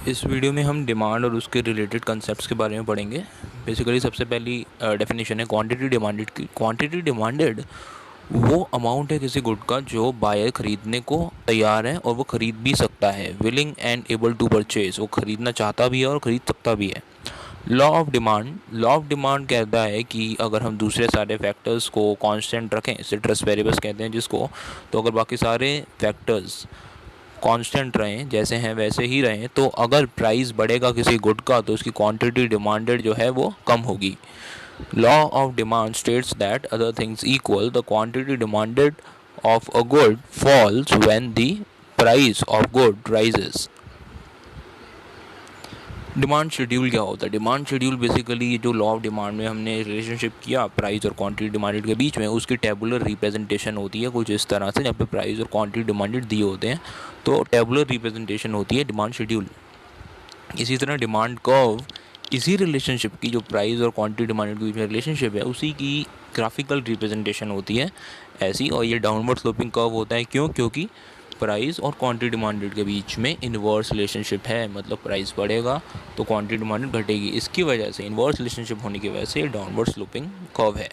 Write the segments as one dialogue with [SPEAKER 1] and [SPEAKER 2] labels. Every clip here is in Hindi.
[SPEAKER 1] इस वीडियो में हम डिमांड और उसके रिलेटेड कंसेप्ट्स के बारे में पढ़ेंगे। बेसिकली सबसे पहली डेफिनेशन है क्वांटिटी डिमांडेड की। क्वांटिटी डिमांडेड वो अमाउंट है किसी गुड का जो बायर खरीदने को तैयार है और वो खरीद भी सकता है। Willing and able to purchase, वो खरीदना चाहता भी है और ख़रीद सकता भी है। लॉ ऑफ डिमांड कहता है कि अगर हम दूसरे सारे फैक्टर्स को कांस्टेंट रखें, सिट्रस वेरिएबल्स कहते हैं जिसको, तो अगर बाकी सारे फैक्टर्स कांस्टेंट रहें, जैसे हैं वैसे ही रहें, तो अगर प्राइस बढ़ेगा किसी गुड का तो उसकी क्वांटिटी डिमांडेड जो है वो कम होगी। Law of demand states that other things equal the quantity demanded of a good falls when the price of good rises. Demand schedule क्या होता है? डिमांड शेड्यूल बेसिकली जो लॉ ऑफ डिमांड में हमने रिलेशनशिप किया प्राइस और क्वांटिटी डिमांडेड के बीच में, उसकी टेबुलर रिप्रेजेंटेशन होती है कुछ इस तरह से, जहाँ पे प्राइस और क्वांटिटी डिमांडेड दिए होते हैं तो टेबुलर रिप्रेजेंटेशन होती है डिमांड शेड्यूल। इसी तरह डिमांड कर्व इसी रिलेशनशिप की, जो प्राइस और क्वांटिटी डिमांडेड के बीच में रिलेशनशिप है, उसी की ग्राफिकल रिप्रेजेंटेशन होती है ऐसी। और ये डाउनवर्ड स्लोपिंग कर्व होता है। क्योंकि प्राइस और क्वांटिटी डिमांडेड के बीच में इन्वर्स रिलेशनशिप है, मतलब प्राइस बढ़ेगा तो क्वांटिटी डिमांडेड घटेगी। इसकी वजह से, इन्वर्स रिलेशनशिप होने की वजह से, डाउनवर्ड स्लोपिंग कर्व है।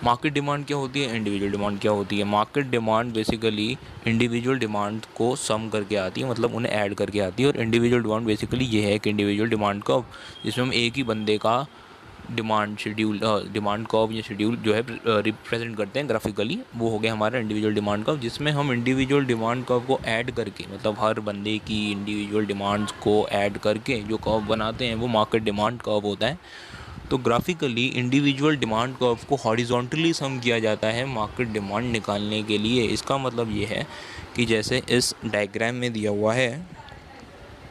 [SPEAKER 1] मार्केट डिमांड क्या होती है? इंडिविजुअल डिमांड क्या होती है? Market demand basically individual demand को सम करके आती है, मतलब उन्हें ऐड करके आती है। और इंडिविजुअल डिमांड बेसिकली ये है कि इंडिविजुअल डिमांड कर्व, जिसमें हम एक ही बंदे का डिमांड कर्व या शेड्यूल जो है रिप्रेजेंट करते हैं ग्राफिकली, वो हो गया हमारा इंडिविजुअल डिमांड कर्व, जिसमें हम इंडिविजुअल डिमांड कर्व को ऐड करके, मतलब हर बंदे की इंडिविजुअल डिमांड्स को ऐड करके जो कर्व बनाते हैं वो मार्केट डिमांड कर्व होता है। तो ग्राफिकली इंडिविजुअल डिमांड कर्व को हॉरिजॉन्टली सम किया जाता है मार्केट डिमांड निकालने के लिए। इसका मतलब ये है कि जैसे इस डायग्राम में दिया हुआ है,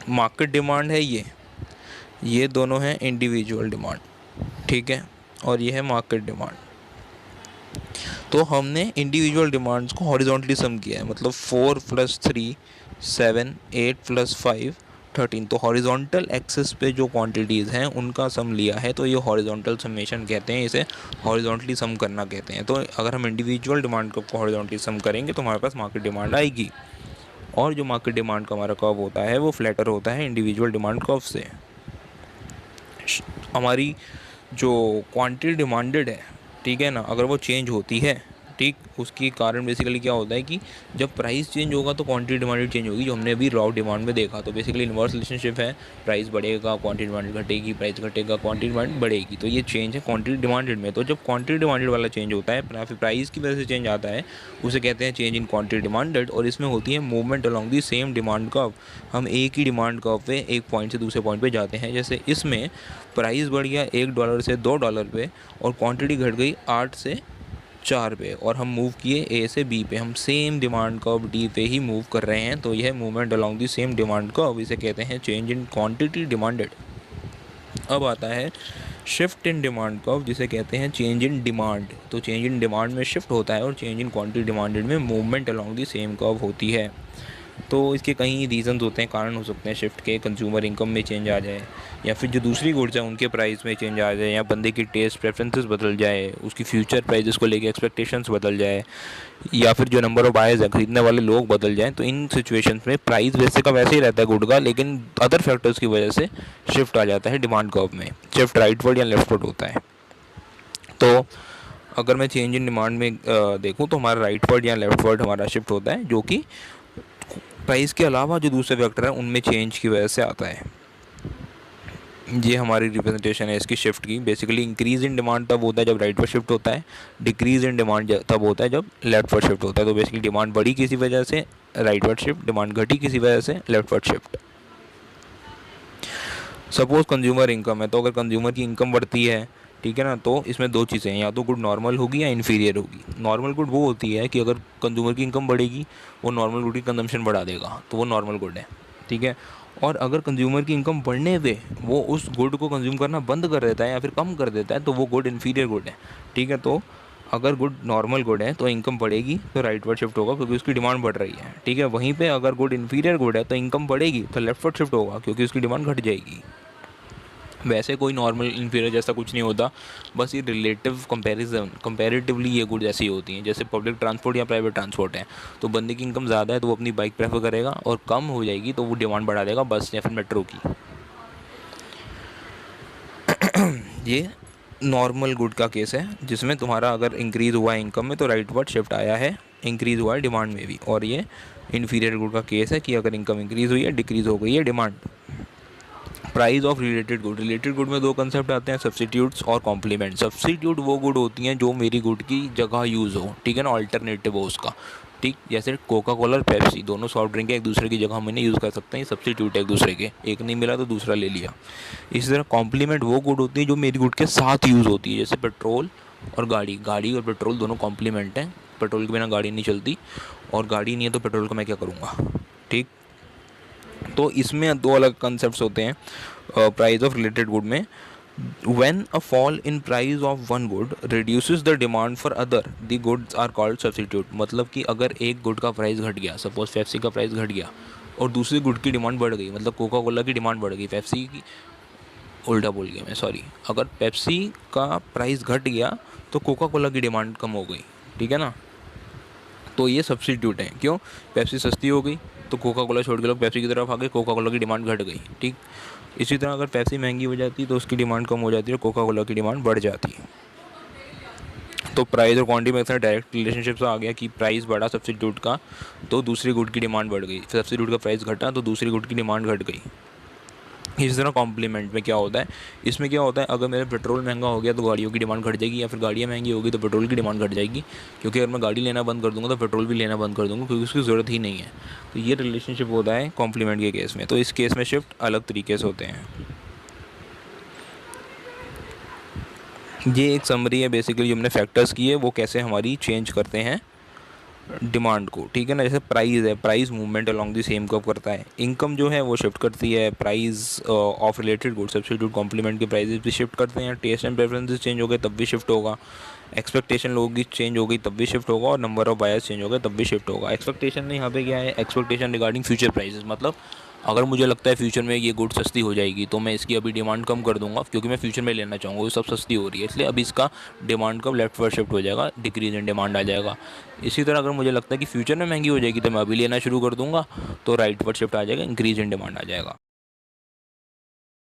[SPEAKER 1] मार्केट डिमांड है ये दोनों हैं इंडिविजुअल डिमांड, ठीक है, और ये है मार्केट डिमांड। तो हमने इंडिविजुअल डिमांड्स को हॉरिजॉन्टली सम किया है, मतलब 4 + 3 7, 8 + 5 13। तो हॉरिजॉन्टल एक्सिस पे जो क्वांटिटीज़ हैं उनका सम लिया है, तो ये हॉरिजॉन्टल समेशन कहते हैं, इसे हॉरिजॉन्टली सम करना कहते हैं। तो अगर हम इंडिविजुअल डिमांड को हॉरिजॉन्टली सम करेंगे तो हमारे पास मार्केट डिमांड आएगी। और जो मार्केट डिमांड का हमारा कर्व होता है वो फ्लैटर होता है इंडिविजुअल डिमांड कर्व से। हमारी जो क्वांटिटी डिमांडेड है, ठीक है ना, अगर वो चेंज होती है, ठीक, उसकी कारण बेसिकली क्या होता है कि जब प्राइस चेंज होगा तो क्वांटिटी डिमांडेड चेंज होगी, जो हमने अभी लॉ ऑफ डिमांड में देखा। तो बेसिकली इन्वर्स रिलेशनशिप है, प्राइस बढ़ेगा क्वांटिटी डिमांडेड घटेगी, प्राइस घटेगा क्वांटिटी डिमांड बढ़ेगी। तो ये चेंज है क्वांटिटी डिमांडेड में। तो जब क्वांटिटी डिमांडेड वाला चेंज होता है या फिर प्राइस की वजह से चेंज आता है, उसे कहते हैं चेंज इन क्वांटिटी डिमांडेड। और इसमें होती है movement along the same demand curve. हम एक ही डिमांड कर्व पे एक पॉइंट से दूसरे पॉइंट पे जाते हैं। जैसे इसमें प्राइस बढ़ गया $1 से $2 पे और क्वांटिटी घट गई 8 से 4 पे, और हम मूव किए ए से बी पे। हम सेम डिमांड कर्व डी पे ही मूव कर रहे हैं, तो यह movement along the same demand curve, इसे कहते हैं चेंज इन क्वांटिटी डिमांडेड। अब आता है शिफ्ट इन डिमांड कर्व, जिसे कहते हैं चेंज इन डिमांड। तो चेंज इन डिमांड में शिफ्ट होता है और चेंज इन क्वांटिटी डिमांडेड में movement along the same curve होती है। तो इसके कई रीज़न्स होते हैं, कारण हो सकते हैं शिफ्ट के। कंज्यूमर इनकम में चेंज आ जाए, या फिर जो दूसरी गुड्स हैं उनके प्राइस में चेंज आ जाए, या बंदे की टेस्ट प्रेफरेंसेस बदल जाए, उसकी फ्यूचर प्राइसेस को लेके एक्सपेक्टेशंस बदल जाए, या फिर जो नंबर ऑफ बायर्स हैं, खरीदने वाले लोग बदल जाएं। तो इन सिचुएशंस में प्राइस वैसे का वैसे ही रहता है गुड का, लेकिन अदर फैक्टर्स की वजह से शिफ्ट आ जाता है डिमांड कर्व में। शिफ्ट राइटवर्ड या लेफ्टवर्ड होता है। तो अगर मैं चेंज इन डिमांड में देखूँ तो हमारा राइटवर्ड या लेफ्टवर्ड हमारा शिफ्ट होता है, जो कि प्राइस के अलावा जो दूसरे फैक्टर हैं उनमें चेंज की वजह से आता है। ये हमारी रिप्रेजेंटेशन है इसकी शिफ्ट की। बेसिकली इंक्रीज इन डिमांड तब होता है जब राइट पर शिफ्ट होता है, डिक्रीज इन डिमांड तब होता है जब लेफ्ट पर शिफ्ट होता है। तो बेसिकली डिमांड बढ़ी किसी वजह से राइट पर शिफ्ट, डिमांड घटी किसी वजह से लेफ्ट पर शिफ्ट। सपोज कंज्यूमर इनकम है, तो अगर कंज्यूमर की इनकम बढ़ती है, ठीक है ना, तो इसमें दो चीज़ें हैं, या तो गुड नॉर्मल होगी या इन्फीरियर होगी। नॉर्मल गुड वो होती है कि अगर कंज्यूमर की इनकम बढ़ेगी वो नॉर्मल गुड की कंजम्पशन बढ़ा देगा, तो वो नॉर्मल गुड है, ठीक है। और अगर कंज्यूमर की इनकम बढ़ने पे वो उस गुड को कंज्यूम करना बंद कर देता है या फिर कम कर देता है, तो वो गुड इन्फीरियर गुड है, ठीक है। तो अगर गुड नॉर्मल गुड है तो इनकम बढ़ेगी तो राइटवर्ड शिफ्ट होगा क्योंकि उसकी डिमांड बढ़ रही है, ठीक है। वहीं पे अगर गुड इन्फीरियर गुड है तो इनकम बढ़ेगी तो लेफ्टवर्ड शिफ्ट होगा क्योंकि उसकी डिमांड घट जाएगी। वैसे कोई नॉर्मल इन्फीरियर जैसा कुछ नहीं होता, बस ये रिलेटिव कंपैरिजन, कंपैरेटिवली ये गुड्स ऐसी होती हैं। जैसे पब्लिक ट्रांसपोर्ट या प्राइवेट ट्रांसपोर्ट है, तो बंदे की इनकम ज़्यादा है तो वो अपनी बाइक प्रेफर करेगा, और कम हो जाएगी तो वो डिमांड बढ़ा देगा बस या फिर मेट्रो की। ये नॉर्मल गुड का केस है, जिसमें तुम्हारा अगर इंक्रीज़ हुआ है इनकम में तो राइट वर्ड शिफ्ट आया है, इंक्रीज़ हुआ है डिमांड में भी। और ये इन्फीरियर गुड का केस है कि अगर इनकम इंक्रीज़ हुई है, डिक्रीज़ हो गई है demand. Price of related good, related good में दो कंसेप्ट आते हैं, सब्सिट्यूट्स और कॉम्प्लीमेंट। सब्सिट्यूट वो गुड होती हैं जो मेरी गुड की जगह यूज़ हो, ठीक है ना, अल्टरनेटिव हो उसका, ठीक। जैसे कोका कोला और पेप्सी, दोनों सॉफ्ट ड्रिंक है, एक दूसरे की जगह हम इन्हें यूज़ कर सकते हैं, सब्सिट्यूट है एक दूसरे के, एक नहीं मिला तो दूसरा ले लिया। इसी तरह कॉम्प्लीमेंट वो गुड होती है जो मेरी गुड के साथ यूज़ होती है, जैसे पेट्रोल और गाड़ी, गाड़ी और पेट्रोल दोनों कॉम्प्लीमेंट हैं, पेट्रोल के बिना गाड़ी नहीं चलती, और गाड़ी नहीं है तो पेट्रोल का मैं क्या करूँगा, ठीक। तो इसमें दो अलग कंसेप्ट होते हैं प्राइस ऑफ रिलेटेड गुड में। When a fall in price of one good reduces the demand for other, the goods are called substitute। मतलब कि अगर एक गुड का प्राइस घट गया, सपोज पेप्सी का प्राइस घट गया और दूसरी गुड की डिमांड बढ़ गई, मतलब कोका कोला की डिमांड बढ़ गई, पेप्सी की, उल्टा बोल गया मैं, सॉरी। अगर पेप्सी का प्राइस घट गया तो कोका कोला की डिमांड कम हो गई, ठीक है ना, तो ये सब्सिट्यूट है। क्यों? पेप्सी सस्ती हो गई तो कोका कोला छोड़ के लोग पेप्सी की तरफ आ गए, कोका कोला की डिमांड घट गई, ठीक। इसी तरह अगर पेप्सी महंगी हो जाती तो उसकी डिमांड कम हो जाती है, कोका कोला की डिमांड बढ़ जाती है। तो प्राइस और क्वांटिटी में इतना डायरेक्ट रिलेशनशिप आ गया कि प्राइस बढ़ा सब्सिट्यूट का तो दूसरी गुड की डिमांड बढ़ गई, सब्सिट्यूट का प्राइस घटा तो दूसरी गुड की डिमांड घट गई। इसी तरह कॉम्प्लीमेंट में क्या होता है, इसमें क्या होता है, अगर मेरा पेट्रोल महंगा हो गया तो गाड़ियों की डिमांड घट जाएगी, या फिर गाड़ियाँ महंगी होगी तो पेट्रोल की डिमांड घट जाएगी, क्योंकि अगर मैं गाड़ी लेना बंद कर दूंगा तो पेट्रोल भी लेना बंद कर दूंगा, क्योंकि उसकी ज़रूरत ही नहीं है। तो ये रिलेशनशिप होता है कॉम्प्लीमेंट के केस में। तो इस केस में शिफ्ट अलग तरीके से होते हैं। ये एक समरी है बेसिकली, जो हमने फैक्टर्स की है वो कैसे हमारी चेंज करते हैं डिमांड को, ठीक है ना। जैसे प्राइस है, price movement along the same curve करता है। इनकम जो है वो शिफ्ट करती है, price of related good substitute complement के प्राइसेस भी शिफ्ट करते हैं। टेस्ट एंड प्रेफरेंसेस चेंज हो गए तब भी शिफ्ट होगा, एक्सपेक्टेशन लोगों की चेंज हो गई तब भी शिफ्ट होगा, और नंबर ऑफ बायर्स चेंज हो गए तब भी शिफ्ट होगा। एक्सपेक्टेशन में यहाँ पे क्या है, एक्सपेक्टेशन रिगार्डिंग फ्यूचर प्राइसेस, मतलब अगर मुझे लगता है फ्यूचर में ये गुड सस्ती हो जाएगी तो मैं इसकी अभी डिमांड कम कर दूंगा, क्योंकि मैं फ्यूचर में लेना चाहूँगा, वो सब सस्ती हो रही है, इसलिए अभी इसका डिमांड कब लेफ्ट वर्ड शिफ्ट हो जाएगा, डिक्रीज इन डिमांड आ जाएगा। इसी तरह अगर मुझे लगता है कि फ्यूचर में महंगी हो जाएगी तो मैं अभी लेना शुरू कर दूंगा, तो राइट वर्ड शिफ्ट आ जाएगा, इंक्रीज इन डिमांड आ जाएगा।